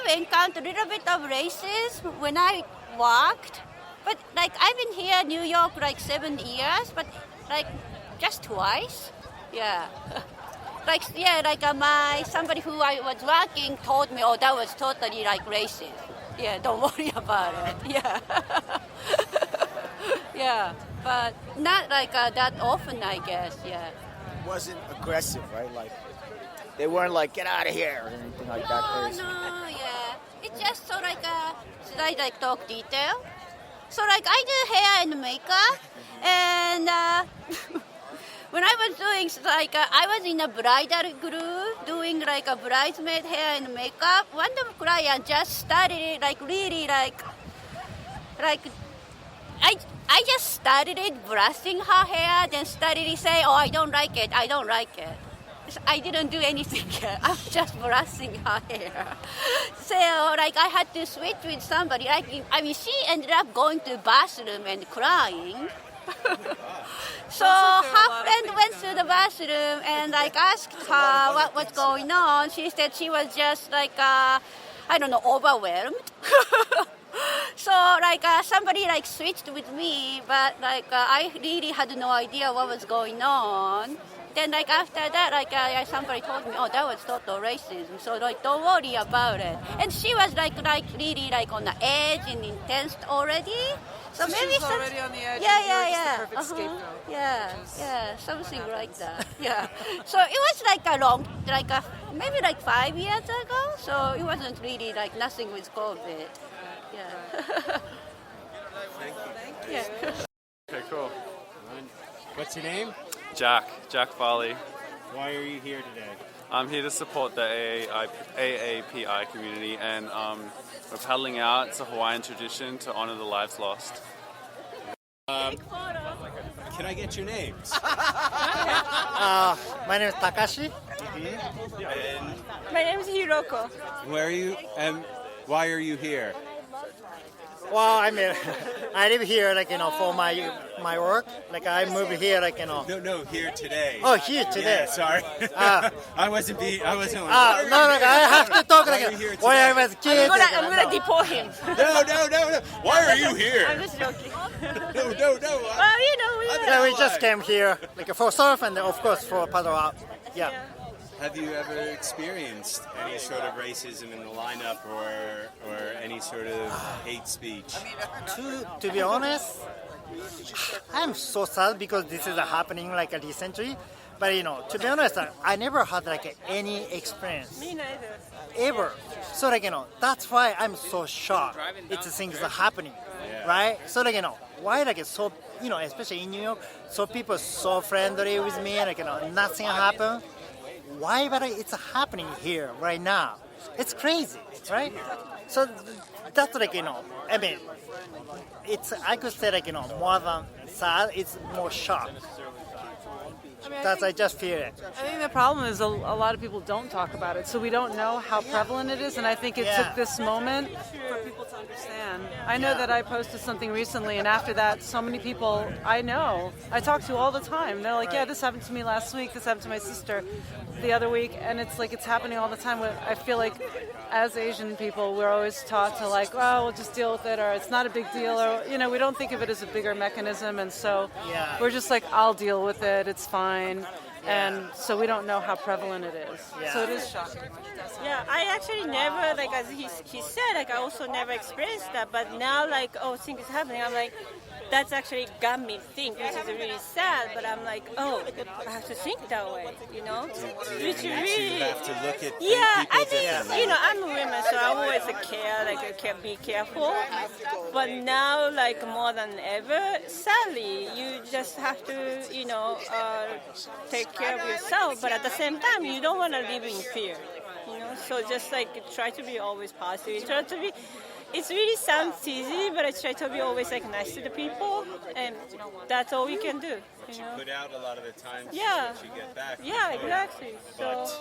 have encountered a little bit of racism when I walked, but like I've been here in New York like 7 years, but like just twice. Yeah. Like somebody who I was working told me, oh, that was totally like racist. Yeah, don't worry about it. Yeah. Yeah, but not like that often, I guess. Yeah. It wasn't aggressive, right? Like they weren't like get out of here or anything like that. Crazy. No, yeah. It's just so like should I like talk detail? So like I do hair and makeup, and when I was doing I was in a bridal group doing like a bridesmaid hair and makeup. One of the clients just started like really like I just started brushing her hair, then started say, oh, I don't like it. I didn't do anything yet. I'm just brushing her hair. So like I had to switch with somebody. She ended up going to the bathroom and crying. So her friend went to the bathroom and like asked her what was going on. She said she was just like overwhelmed. So like somebody like switched with me, but like I really had no idea what was going on. Then like after that, like somebody told me, oh, that was total racism. So like don't worry about it. And she was like really like on the edge and intense already. So maybe she was already on the edge. Yeah. The perfect scapegoat. Yeah, something like that. Yeah. So it was like maybe like 5 years ago. So it wasn't really like nothing with COVID. Yeah. Thank you. Yeah. Okay, cool. What's your name? Jack Farley. Why are you here today? I'm here to support the AAPI community, and we're paddling out. It's a Hawaiian tradition to honor the lives lost. Can I get your names? My name is Takashi. And My name is Hiroko. where are you? And why are you here? Well, I mean, I live here, like, for my work. Like, I moved here, like, No, here today. Oh, here today. Yeah, sorry. I wasn't. No, I have to talk, Why are you like, here when I today? was a kid. I'm gonna deport him. No. Why are you I'm here? just joking. No. Yeah, we just came here, like, for surf and, of course, for paddle out. Yeah. Have you ever experienced any sort of racism in the lineup or any sort of hate speech? To be honest, I'm so sad because this is happening, like, recently. But, to be honest, I never had, like, any experience. Me neither. Ever. So, like, that's why I'm so shocked. It's things are happening, right? So, like, why, like, so, especially in New York, so people so friendly with me, like, nothing happened. Why, but it's happening here right now. It's crazy, right? So that's like, I mean, I could say like, more than sad, it's more shock. I just feel it. I think the problem is a lot of people don't talk about it, so we don't know how prevalent it is, and I think it took this moment for people to understand. I know that I posted something recently, and after that, so many people I talk to all the time, they're like, yeah, this happened to me last week, this happened to my sister the other week, and it's like it's happening all the time. I feel like as Asian people, we're always taught to like, oh, we'll just deal with it, or it's not a big deal, or, we don't think of it as a bigger mechanism, and so we're just like, I'll deal with it, it's fine. And so we don't know how prevalent it is. So it is shocking. Yeah, I actually never, like, as he said, like, I also never experienced that. But now, like, things is happening. I'm like, that's actually got me think, which is really sad. But I'm like, I have to think that way, Which really, You have to look at I people differently. I'm a woman, so I always care, like, I can be careful. But now, like, more than ever, sadly, you just have to, take care of yourself. But at the same time, you don't want to live in fear, So just, like, try to be always positive. Try to be... It really sounds easy, but I try to be always like nice to the people, and that's all we can do. You put out a lot of the time that you get back. Yeah, exactly. But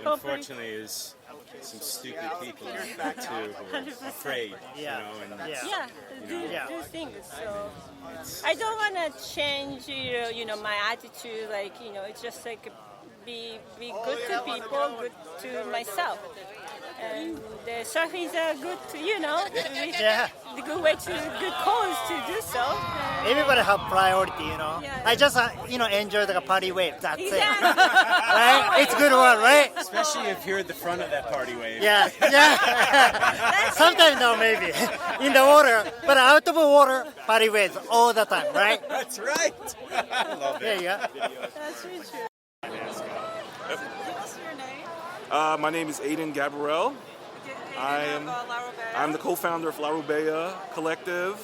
unfortunately, there's some stupid people too who are afraid, do things. So I don't want to change, my attitude. Like, it's just like be good to people, good to myself. And the surfing is a good, Yeah. the good way to good cause to do so. Everybody have priority, Yeah. I just, enjoy the party wave. That's it. Exactly. Right? It's good one, right? Especially if you're at the front of that party wave. Yeah, yeah. Sometimes no, maybe in the water, but out of the water, party waves all the time, right? That's right. I love it. Yeah. That's really true. Give us your name. My name is Aiden Gabriel. I'm the co-founder of Laru Beya Collective,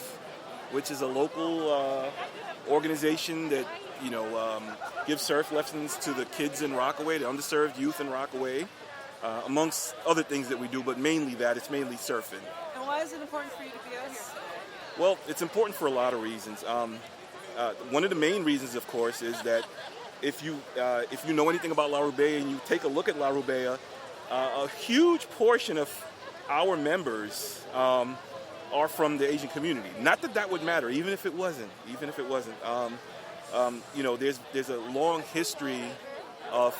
which is a local organization that gives surf lessons to the kids in Rockaway, the underserved youth in Rockaway, amongst other things that we do, but mainly that. It's mainly surfing. And why is it important for you to be out here? Well, it's important for a lot of reasons. One of the main reasons, of course, is that if you know anything about Laru Beya and you take a look at Laru Beya, a huge portion of our members are from the Asian community. Not that that would matter, even if it wasn't. There's a long history of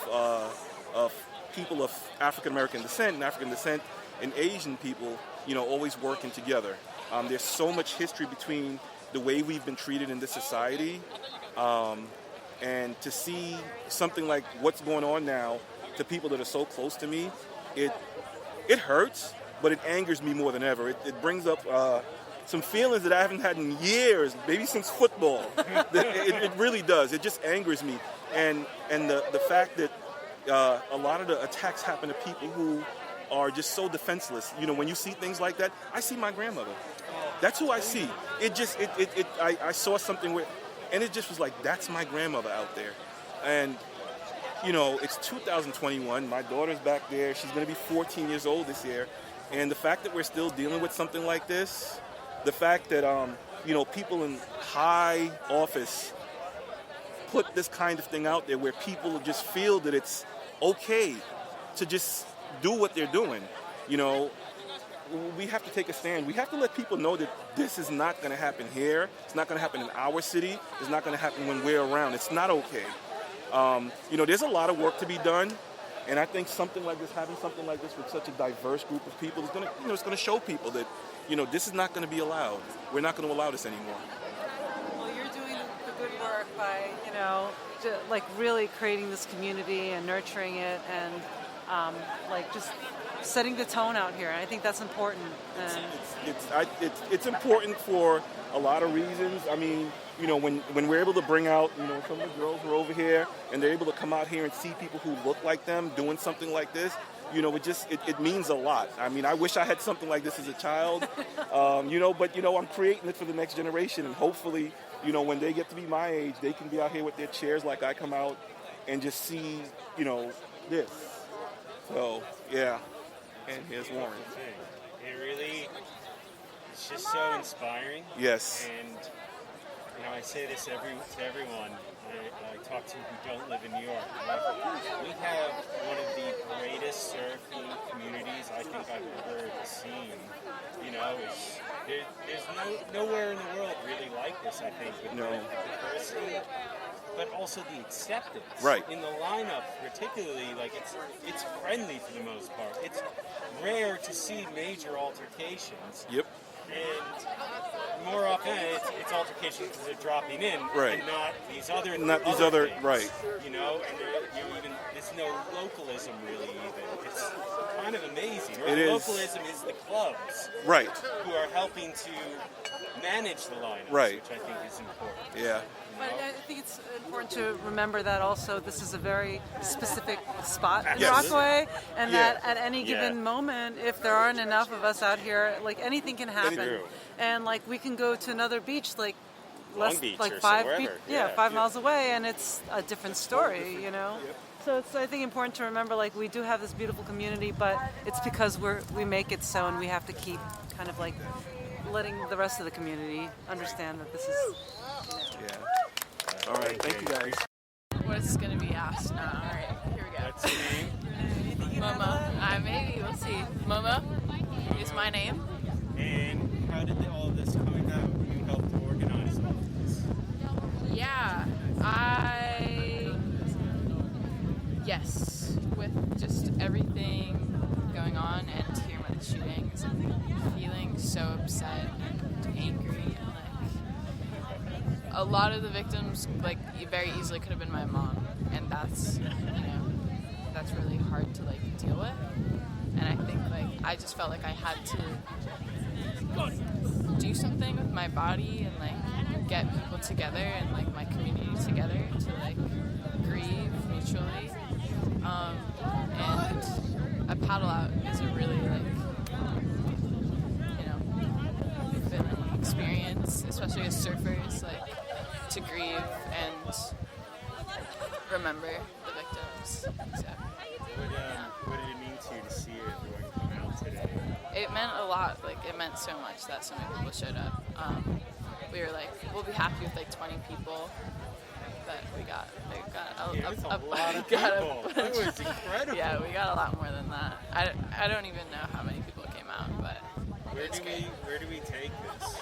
people of African American descent and Asian people, always working together. There's so much history between the way we've been treated in this society, and to see something like what's going on now to people that are so close to me, it hurts, but it angers me more than ever. It brings up some feelings that I haven't had in years, maybe since football. It really does. It just angers me, and the fact that a lot of the attacks happen to people who are just so defenseless. When you see things like that, I see my grandmother. That's who I see. I saw something where, and it just was like, that's my grandmother out there. And, it's 2021. My daughter's back there. She's going to be 14 years old this year. And the fact that we're still dealing with something like this, the fact that, people in high office put this kind of thing out there where people just feel that it's okay to just do what they're doing, we have to take a stand. We have to let people know that this is not going to happen here. It's not going to happen in our city. It's not going to happen when we're around. It's not okay. There's a lot of work to be done, and I think having something like this with such a diverse group of people is going to, it's going to show people that, this is not going to be allowed. We're not going to allow this anymore. Well, you're doing the good work by, really creating this community and nurturing it and, just setting the tone out here. And I think that's important. It's important for a lot of reasons. I mean, when we're able to bring out, some of the girls who are over here and they're able to come out here and see people who look like them doing something like this, it means a lot. I mean, I wish I had something like this as a child, but I'm creating it for the next generation, and hopefully, when they get to be my age, they can be out here with their chairs like I come out and just see, this. So, yeah. And here's Warren. It's just so inspiring. Yes. And, I say this to everyone I talk to who don't live in New York. We have one of the greatest surfing communities I think I've ever seen. There's nowhere in the world really like this, I think, with the diversity, but also the acceptance. Right. In the lineup, particularly, it's friendly for the most part. It's rare to see major altercations. Yep. And more often, it's altercations because they're dropping in, right, and not these other things, And right. there's no localism really even. It's kind of amazing. It is. Localism is the clubs, right, who are helping to manage the lineups, right, which I think is important. Yeah. But I think it's important to remember that also this is a very specific spot in Yes. Rockaway, and that at any given moment, if there aren't enough of us out here, anything can happen. And we can go to another beach, Long Beach or 5 wherever. 5 miles away, and it's a different story, So it's, I think, important to remember, we do have this beautiful community, but it's because we make it so, and we have to keep kind of letting the rest of the community understand that this is. Yeah. All right. Thank you, guys. What's going to be asked? All right. Here we go. What's your name? Momo. Maybe we'll see. Momo is my name. And how did all of this come about? You helped organize all of this. Yeah, yes, with just everything going on and to hear about the shootings and feeling so upset and angry and like a lot of the victims like very easily could have been my mom, and that's that's really hard to like deal with. And I think like I just felt like I had to do something with my body and like get people together and like my community together to like grieve mutually. And a paddle out is a really like fulfilling experience, especially as surfers, like to grieve and remember the victims. So, what did it mean to you to see everyone come out today? it meant a lot. Like it meant so much that so many people showed up. We were like, we'll be happy with like 20 people, but we got a lot of people. It was incredible. Yeah, we got a lot more than that. I don't even know how many people came out, but where do we take this?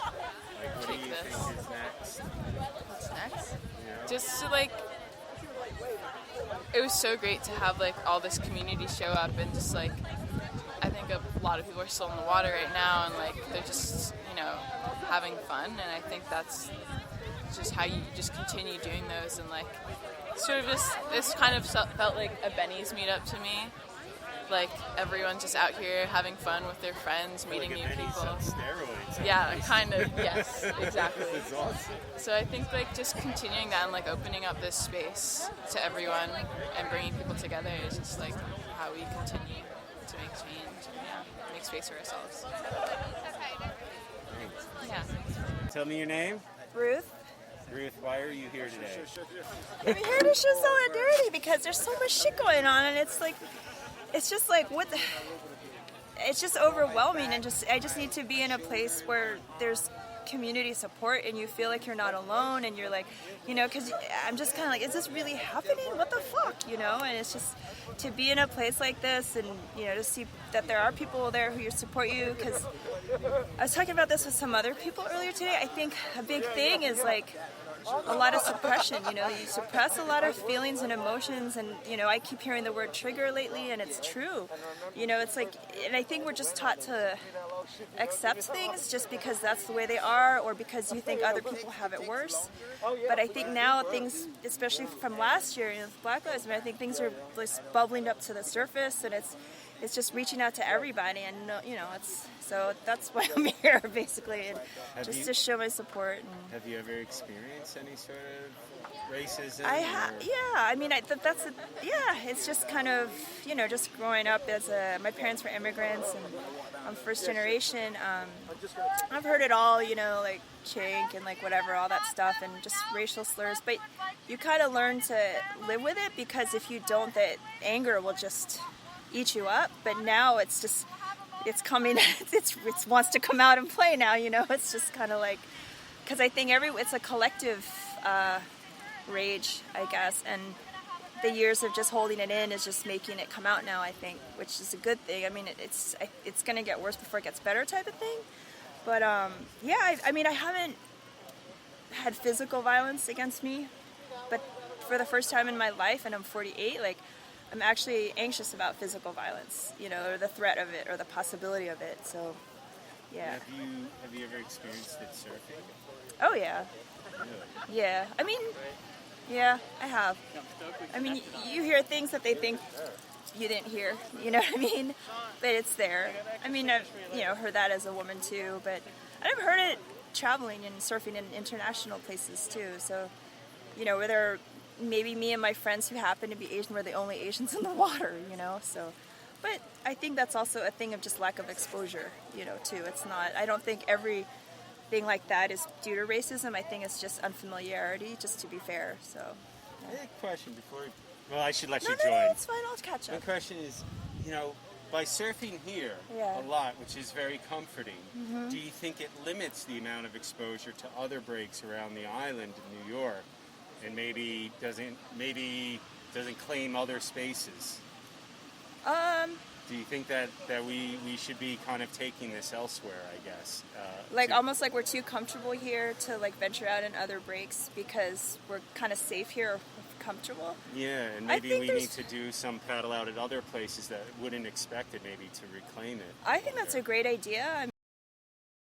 Like, what do you think is next? What's next? Yeah. Just to like, it was so great to have like all this community show up and just like, I think a lot of people are still in the water right now and like they're just having fun, and I think that's just how you just continue doing those and like sort of just this kind of felt like a Benny's meetup to me. Like everyone just out here having fun with their friends, meeting new people. On steroids. Yeah, kind of. Yes, exactly. This is awesome. So I think like just continuing that and like opening up this space to everyone and bringing people together is just like how we continue to make change and make space for ourselves. Yeah. Tell me your name. Ruth. Ruth, why are you here today? I'm here to show solidarity because there's so much shit going on, and it's just like it's just overwhelming, and I just need to be in a place where there's community support and you feel like you're not alone, and you're like, because I'm just kind of like, is this really happening? What the fuck, And it's just to be in a place like this and, to see that there are people there who support you, because I was talking about this with some other people earlier today. I think a big thing is like a lot of suppression, you suppress a lot of feelings and emotions, and, I keep hearing the word trigger lately, and it's true, it's like, and I think we're just taught to accept things just because that's the way they are, or because you think other people have it worse. But I think now things, especially from last year, with Black Lives Matter, I think things are just bubbling up to the surface, and it's just reaching out to everybody, and so that's why I'm here basically, and to show my support. Have you ever experienced any sort of racism? It's just kind of just growing up as my parents were immigrants and I'm first generation. I've heard it all, like chink and like whatever, all that stuff, and just racial slurs. But you kind of learn to live with it, because if you don't, that anger will just eat you up. But now it's just, it's coming, it wants to come out and play now, It's just kind of like, because I think it's a collective rage, I guess, and the years of just holding it in is just making it come out now, I think, which is a good thing. I mean, it's going to get worse before it gets better type of thing. But, I haven't had physical violence against me, but for the first time in my life, and I'm 48, like, I'm actually anxious about physical violence, or the threat of it, or the possibility of it, so, yeah. Have you ever experienced it surfing? Oh, yeah. Really? Yeah, yeah, I have. You hear things that they think you didn't hear, you know what I mean? But it's there. I've heard that as a woman too, but I've heard it traveling and surfing in international places too. So, where there are maybe me and my friends who happen to be Asian were the only Asians in the water, so. But I think that's also a thing of just lack of exposure, too. It's not, I don't think every thing like that is due to racism. I think it's just unfamiliarity, just to be fair. So, yeah. I have a question before. Well, I should let you join. No, it's fine. I'll catch up. My question is, by surfing here a lot, which is very comforting, do you think it limits the amount of exposure to other breaks around the island of New York, and maybe doesn't claim other spaces? Do you think that we should be kind of taking this elsewhere, I guess? Almost like we're too comfortable here to like venture out in other breaks because we're kind of safe here, comfortable. Yeah, and I maybe think we there's- need to do some paddle out at other places that wouldn't expect it, maybe to reclaim it. I think that's a great idea.